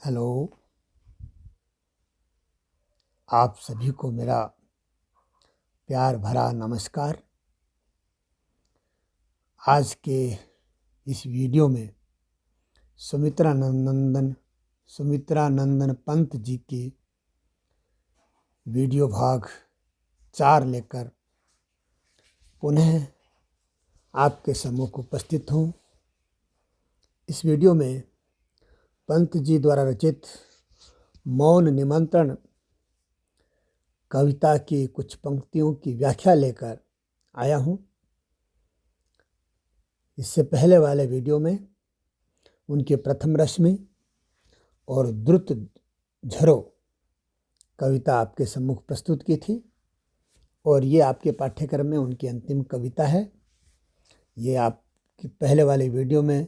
Hello. आप सभी को मेरा प्यार भरा नमस्कार। आज के इस वीडियो में सुमित्रा नंदन पंत जी की वीडियो भाग 4 लेकर पुनः आपके सम्मुख उपस्थित हूँ। इस वीडियो में पंत जी द्वारा रचित मौन निमंत्रण कविता की कुछ पंक्तियों की व्याख्या लेकर आया हूँ। इससे पहले वाले वीडियो में उनके प्रथम रश्मि और द्रुत झरो कविता आपके सम्मुख प्रस्तुत की थी और ये आपके पाठ्यक्रम में उनकी अंतिम कविता है। ये आप पहले वाले वीडियो में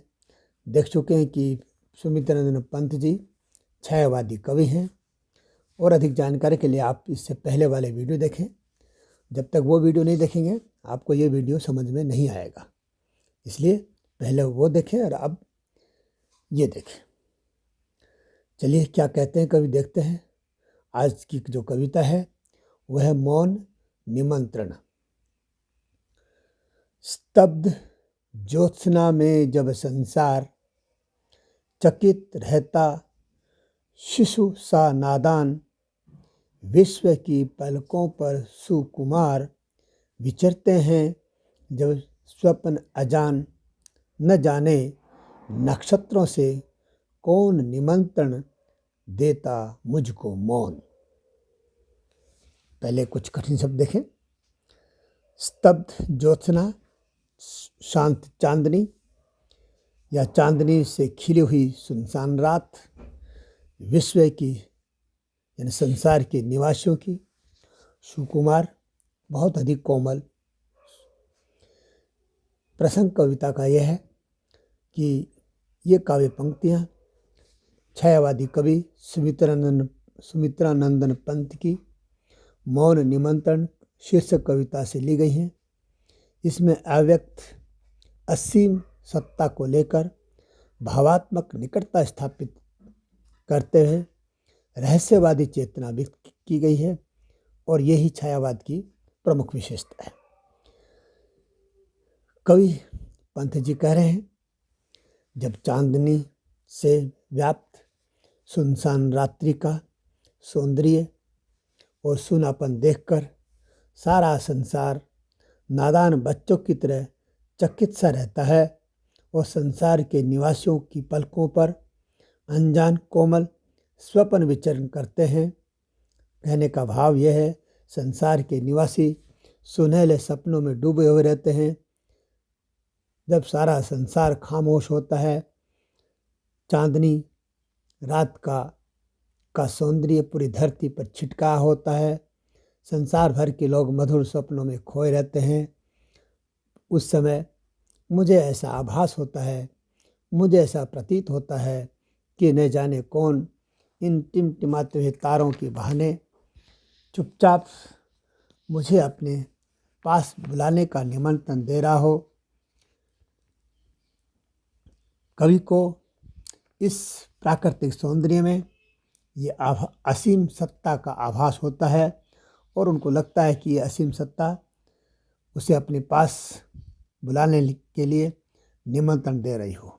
देख चुके हैं कि सुमित्रा नंदन पंत जी छायावादी कवि हैं और अधिक जानकारी के लिए आप इससे पहले वाले वीडियो देखें। जब तक वो वीडियो नहीं देखेंगे आपको ये वीडियो समझ में नहीं आएगा, इसलिए पहले वो देखें और अब ये देखें। चलिए क्या कहते हैं कवि, देखते हैं। आज की जो कविता है वह है मौन निमंत्रण। स्तब्ध ज्योत्सना में जब संसार चकित रहता शिशु सा नादान, विश्व की पलकों पर सुकुमार विचरते हैं जब स्वप्न अजान, न जाने नक्षत्रों से कौन निमंत्रण देता मुझको मौन। पहले कुछ कठिन शब्द देखें। स्तब्ध ज्योत्सना, शांत चांदनी या चांदनी से खिली हुई सुनसान रात, विश्व की यानी संसार के निवासियों की, सुकुमार बहुत अधिक कोमल। प्रसंग कविता का यह है कि ये काव्य पंक्तियाँ छायावादी कवि सुमित्रा नंदन पंत की मौन निमंत्रण शीर्षक कविता से ली गई हैं। इसमें अव्यक्त असीम सत्ता को लेकर भावात्मक निकटता स्थापित करते हुए रहस्यवादी चेतना व्यक्त की गई है और यही छायावाद की प्रमुख विशेषता है। कवि पंत जी कह रहे हैं, जब चांदनी से व्याप्त सुनसान रात्रि का सौंदर्य और सुनापन देखकर सारा संसार नादान बच्चों की तरह चकित सा रहता है और संसार के निवासियों की पलकों पर अनजान कोमल स्वप्न विचरण करते हैं। कहने का भाव यह है, संसार के निवासी सुनहले सपनों में डूबे हुए रहते हैं। जब सारा संसार खामोश होता है, चांदनी रात का सौंदर्य पूरी धरती पर छिटका होता है, संसार भर के लोग मधुर सपनों में खोए रहते हैं। उस समय मुझे ऐसा आभास होता है, मुझे ऐसा प्रतीत होता है कि न जाने कौन इन टिमटिमाते हुए तारों के बहाने चुपचाप मुझे अपने पास बुलाने का निमंत्रण दे रहा हो। कवि को इस प्राकृतिक सौंदर्य में ये असीम सत्ता का आभास होता है और उनको लगता है कि ये असीम सत्ता उसे अपने पास बुलाने के लिए निमंत्रण दे रही हो।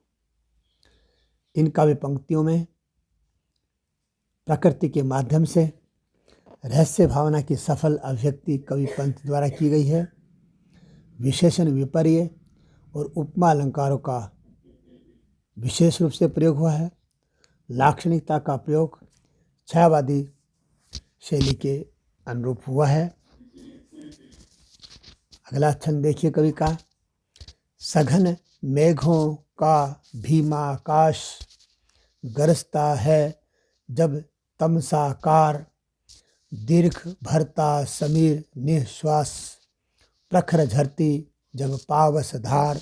इन काव्य पंक्तियों में प्रकृति के माध्यम से रहस्य भावना की सफल अभिव्यक्ति कवि पंत द्वारा की गई है। विशेषण, विपर्य और उपमा अलंकारों का विशेष रूप से प्रयोग हुआ है। लाक्षणिकता का प्रयोग छायावादी शैली के अनुरूप हुआ है। अगला छंद देखिए कवि का। सघन मेघों का भीमाकाश गरजता है जब तमसाकार, दीर्घ भरता समीर निश्वास, प्रखर झरती जब पावस धार,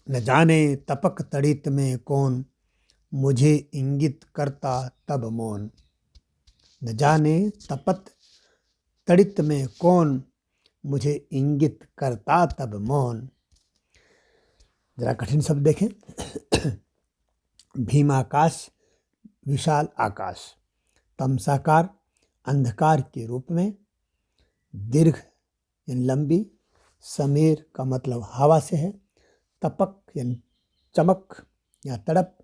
न जाने तपक तड़ित में कौन मुझे इंगित करता तब मौन। न जाने तपत तड़ित में कौन मुझे इंगित करता तब मौन। जरा कठिन शब्द देखें। भीमाकाश विशाल आकाश, तमसाकार अंधकार के रूप में, दीर्घ यानी लंबी, समीर का मतलब हवा से है, तपक यानी चमक या तड़प,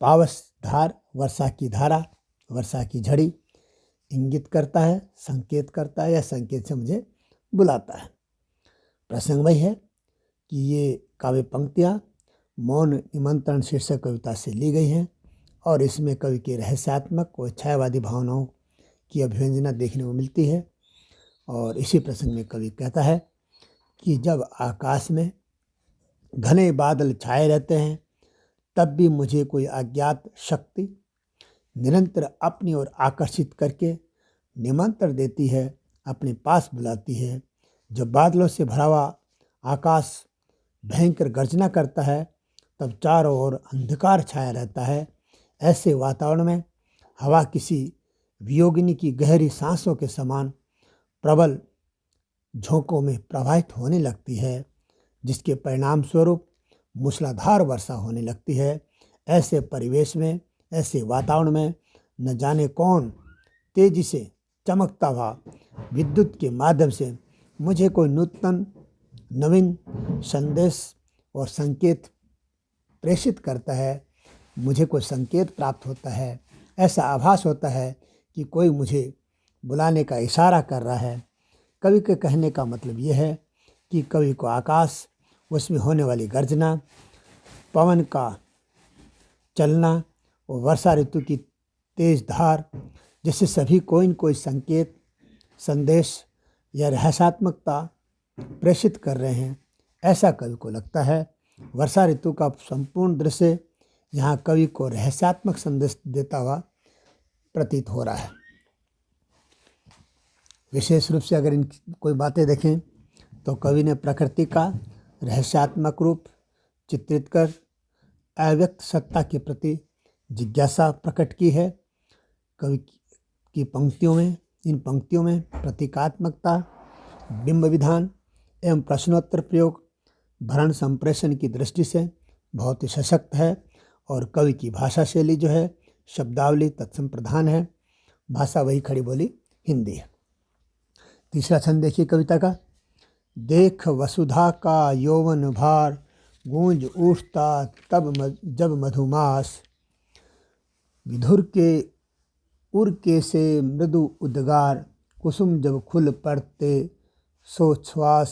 पावस धार वर्षा की धारा, वर्षा की झड़ी, इंगित करता है, संकेत करता है या संकेत से मुझे बुलाता है। प्रसंग वही है कि ये काव्य पंक्तियाँ मौन निमंत्रण शीर्षक कविता से ली गई हैं और इसमें कवि के रहस्यात्मक और छायावादी भावनाओं की अभिव्यंजना देखने को मिलती है। और इसी प्रसंग में कवि कहता है कि जब आकाश में घने बादल छाए रहते हैं तब भी मुझे कोई अज्ञात शक्ति निरंतर अपनी ओर आकर्षित करके निमंत्रण देती है, अपने पास बुलाती है। जब बादलों से भरा हुआ आकाश भयंकर गर्जना करता है तब चारों ओर अंधकार छाया रहता है। ऐसे वातावरण में हवा किसी वियोगिनी की गहरी सांसों के समान प्रबल झोंकों में प्रवाहित होने लगती है, जिसके परिणाम स्वरूप मूसलाधार वर्षा होने लगती है। ऐसे परिवेश में, ऐसे वातावरण में न जाने कौन तेजी से चमकता हुआ विद्युत के माध्यम से मुझे कोई नवीन संदेश और संकेत प्रेषित करता है। मुझे कोई संकेत प्राप्त होता है, ऐसा आभास होता है कि कोई मुझे बुलाने का इशारा कर रहा है। कवि के कहने का मतलब ये है कि कवि को आकाश, उसमें होने वाली गर्जना, पवन का चलना और वर्षा ऋतु की तेज धार जैसे सभी कोई न कोई संकेत, संदेश या रहस्यात्मकता प्रेषित कर रहे हैं, ऐसा कवि को लगता है। वर्षा ऋतु का संपूर्ण दृश्य यहाँ कवि को रहस्यात्मक संदेश देता हुआ प्रतीत हो रहा है। विशेष रूप से अगर इन कोई बातें देखें तो कवि ने प्रकृति का रहस्यात्मक रूप चित्रित कर अव्यक्त सत्ता के प्रति जिज्ञासा प्रकट की है। कवि की इन पंक्तियों में प्रतीकात्मकता, बिंब विधान एवं प्रश्नोत्तर प्रयोग भरण संप्रेषण की दृष्टि से बहुत ही सशक्त है और कवि की भाषा शैली जो है, शब्दावली तत्सम प्रधान है। भाषा वही खड़ी बोली हिंदी है। तीसरा छंद देखिए कविता का। देख वसुधा का यौवन भार, गूंज उठता तब जब मधुमास, विधुर के उर के से मृदु उद्गार, कुसुम जब खुल पड़ते सो श्वास,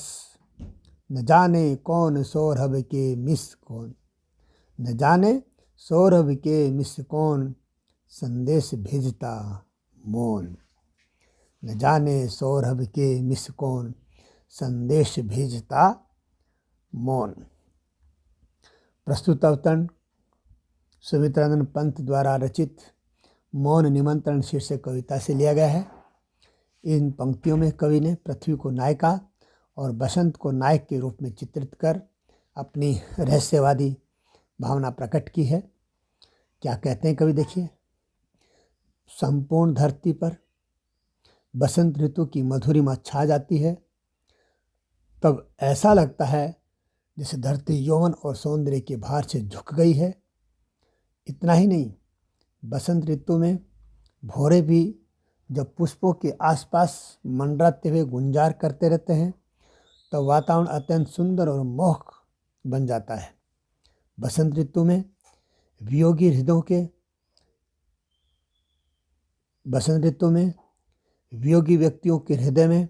न जाने कौन सौरभ के मिस कौन, न जाने सौरभ के मिस कौन, संदेश भेजता मौन, न जाने सौरभ के मिस कौन, संदेश भेजता मौन। प्रस्तुत अवतरण सुमित्रानंद पंत द्वारा रचित मौन निमंत्रण शीर्षक कविता से लिया गया है। इन पंक्तियों में कवि ने पृथ्वी को नायिका और बसंत को नायक के रूप में चित्रित कर अपनी रहस्यवादी भावना प्रकट की है। क्या कहते हैं कवि, देखिए। संपूर्ण धरती पर बसंत ऋतु की मधुरिमा छा जाती है, तब ऐसा लगता है जैसे धरती यौवन और सौंदर्य के भार से झुक गई है। इतना ही नहीं, बसंत ऋतु में भौरे भी जब पुष्पों के आसपास मंडराते हुए गुंजार करते रहते हैं तो वातावरण अत्यंत सुंदर और मोहक बन जाता है। बसंत ऋतु में वियोगी व्यक्तियों के हृदय में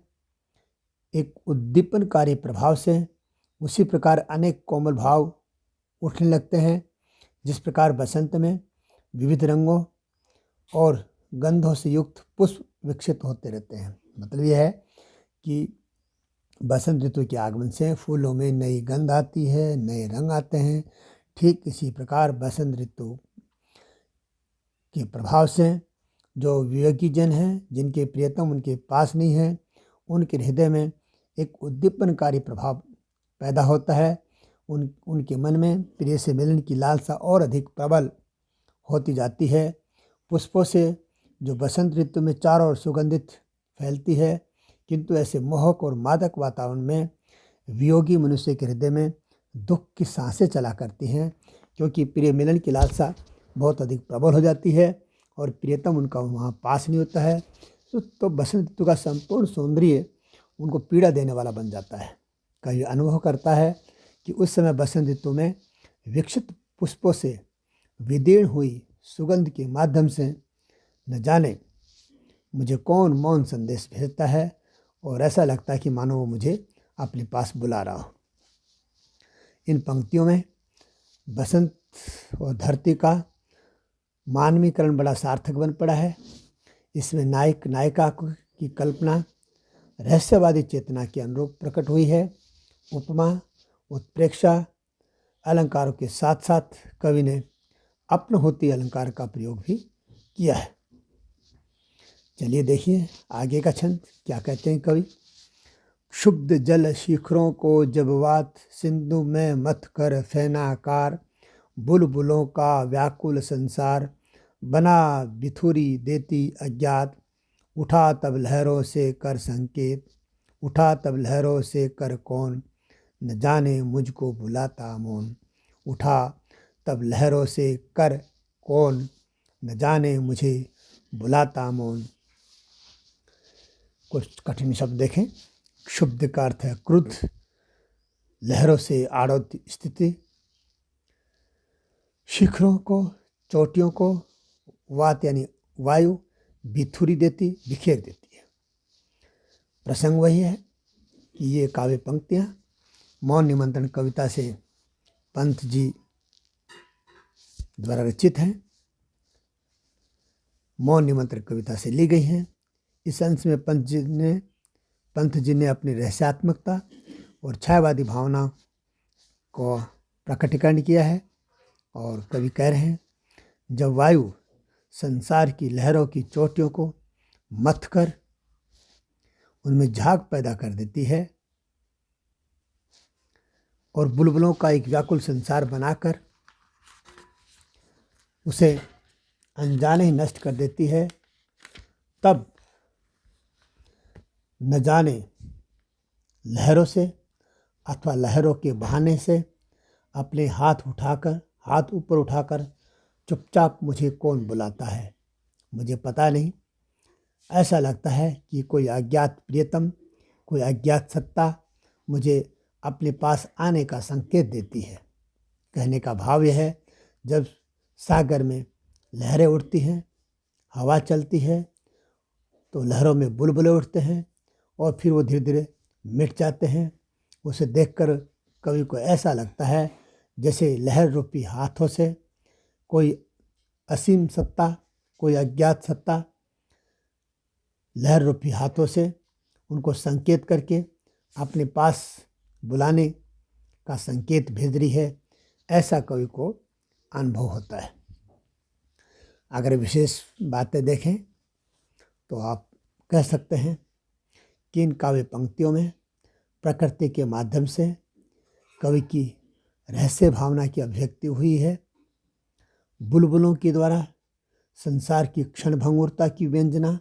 एक उद्दीपनकारी प्रभाव से उसी प्रकार अनेक कोमल भाव उठने लगते हैं, जिस प्रकार बसंत में विविध रंगों और गंधों से युक्त पुष्प विकसित होते रहते हैं। मतलब यह है कि बसंत ऋतु के आगमन से फूलों में नई गंध आती है, नए रंग आते हैं। ठीक इसी प्रकार बसंत ऋतु के प्रभाव से जो विवेकी जन हैं, जिनके प्रियतम उनके पास नहीं है, उनके हृदय में एक उद्दीपनकारी प्रभाव पैदा होता है। उनके मन में प्रिय से मिलने की लालसा और अधिक प्रबल होती जाती है। पुष्पों से जो बसंत ऋतु में चारों ओर सुगंधित फैलती है, किंतु ऐसे मोहक और मादक वातावरण में वियोगी मनुष्य के हृदय में दुख की सांसें चला करती हैं। क्योंकि प्रिय मिलन की लालसा बहुत अधिक प्रबल हो जाती है और प्रियतम उनका वहाँ पास नहीं होता है। तो बसंत ऋतु का संपूर्ण सौंदर्य उनको पीड़ा देने वाला बन जाता है। कभी अनुभव करता है कि उस समय बसंत ऋतु में विकसित पुष्पों से विदीर्ण हुई सुगंध के माध्यम से न जाने मुझे कौन मौन संदेश भेजता है और ऐसा लगता है कि मानो वो मुझे अपने पास बुला रहा हो। इन पंक्तियों में बसंत और धरती का मानवीकरण बड़ा सार्थक बन पड़ा है। इसमें नायक नायिका की कल्पना रहस्यवादी चेतना के अनुरूप प्रकट हुई है। उपमा, उत्प्रेक्षा, अलंकारों के साथ साथ कवि ने अपनहोती अलंकार का प्रयोग भी किया है। चलिए देखिए आगे का छंद क्या कहते हैं कवि। क्षुब्ध जल शिखरों को जब वात सिंधु में मथ कर फैनाकार, बुलबुलों का व्याकुल संसार बना बिथुरी देती अज्ञात। उठा तब लहरों से कर संकेत, उठा तब लहरों से कर कौन, न जाने मुझको बुलाता मौन। उठा तब लहरों से कर कौन, न जाने मुझे बुलाता मौन। कुछ कठिन शब्द देखें। क्षुब्ध का अर्थ है क्रुद्ध, लहरों से आड़ोत स्थिति, शिखरों को चोटियों को वात यानी वायु बिथुरी देती बिखेर देती है। प्रसंग वही है कि ये काव्य पंक्तियाँ मौन निमंत्रण कविता से पंत जी द्वारा रचित हैं, मौन निमंत्रण कविता से ली गई हैं। इस अंश में पंत जी ने अपनी रहस्यात्मकता और छायावादी भावना को प्रकटीकरण किया है और कवि कह रहे हैं, जब वायु संसार की लहरों की चोटियों को मथ कर उनमें झाग पैदा कर देती है और बुलबुलों का एक व्याकुल संसार बनाकर उसे अनजाने ही नष्ट कर देती है, तब न जाने लहरों से अथवा लहरों के बहाने से अपने हाथ ऊपर उठाकर चुपचाप मुझे कौन बुलाता है, मुझे पता नहीं। ऐसा लगता है कि कोई अज्ञात प्रियतम, कोई अज्ञात सत्ता मुझे अपने पास आने का संकेत देती है। कहने का भाव यह है, जब सागर में लहरें उठती हैं, हवा चलती है, तो लहरों में बुलबुले उठते हैं और फिर वो धीरे धीरे मिट जाते हैं। उसे देखकर कवि को ऐसा लगता है जैसे लहर रूपी हाथों से कोई असीम सत्ता, कोई अज्ञात सत्ता लहर रूपी हाथों से उनको संकेत करके अपने पास बुलाने का संकेत भेज रही है, ऐसा कवि को अनुभव होता है। अगर विशेष बातें देखें तो आप कह सकते हैं कि इन काव्य पंक्तियों में प्रकृति के माध्यम से कवि की रहस्य भावना की अभिव्यक्ति हुई है। बुलबुलों के द्वारा संसार की क्षणभंगुरता की व्यंजना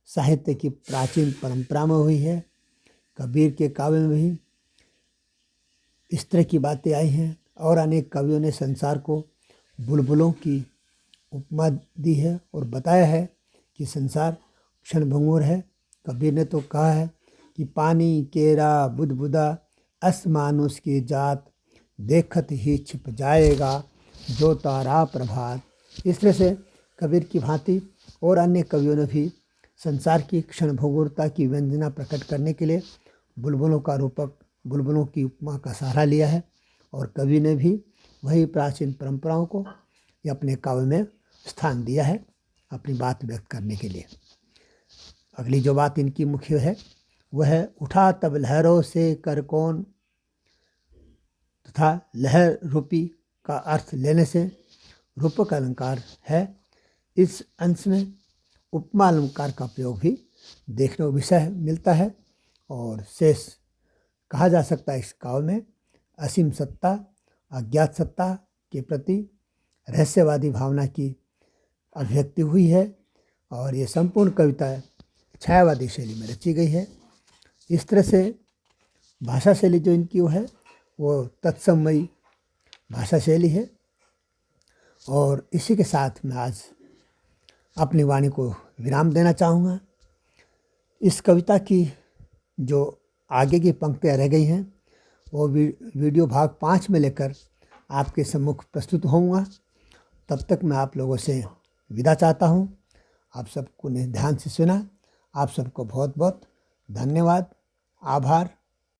साहित्य की प्राचीन परंपरा में हुई है। कबीर के काव्य में भी इस तरह की बातें आई हैं और अनेक कवियों ने संसार को बुलबुलों की उपमा दी है और बताया है कि संसार क्षणभंगुर है। कबीर ने तो कहा है कि पानी केरा बुदबुदा अस मानुष की जात, देखत ही छिप जाएगा जो तारा प्रभात। इस तरह से कबीर की भांति और अन्य कवियों ने भी संसार की क्षणभंगुरता की व्यंजना प्रकट करने के लिए बुलबुलों का रूपक, बुलबुलों की उपमा का सहारा लिया है और कवि ने भी वही प्राचीन परंपराओं को अपने काव्य में स्थान दिया है अपनी बात व्यक्त करने के लिए। अगली जो बात इनकी मुख्य है वह है, उठा तब लहरों से कर कौन, तथा लहर रूपी का अर्थ लेने से रूपक अलंकार है। इस अंश में उपमा अलंकार का प्रयोग भी देखने को विषय मिलता है और शेष कहा जा सकता है इस काव्य में असीम सत्ता, अज्ञात सत्ता के प्रति रहस्यवादी भावना की अभिव्यक्ति हुई है और ये संपूर्ण कविता छायावादी शैली में रची गई है। इस तरह से भाषा शैली जो इनकी वो है वो तत्समयी भाषा शैली है और इसी के साथ मैं आज अपनी वाणी को विराम देना चाहूँगा। इस कविता की जो आगे की पंक्तियाँ रह गई हैं वो वीडियो भाग 5 में लेकर आपके सम्मुख प्रस्तुत होऊंगा। तब तक मैं आप लोगों से विदा चाहता हूँ। आप सबको ने ध्यान से सुना। आप सबको बहुत बहुत धन्यवाद, आभार।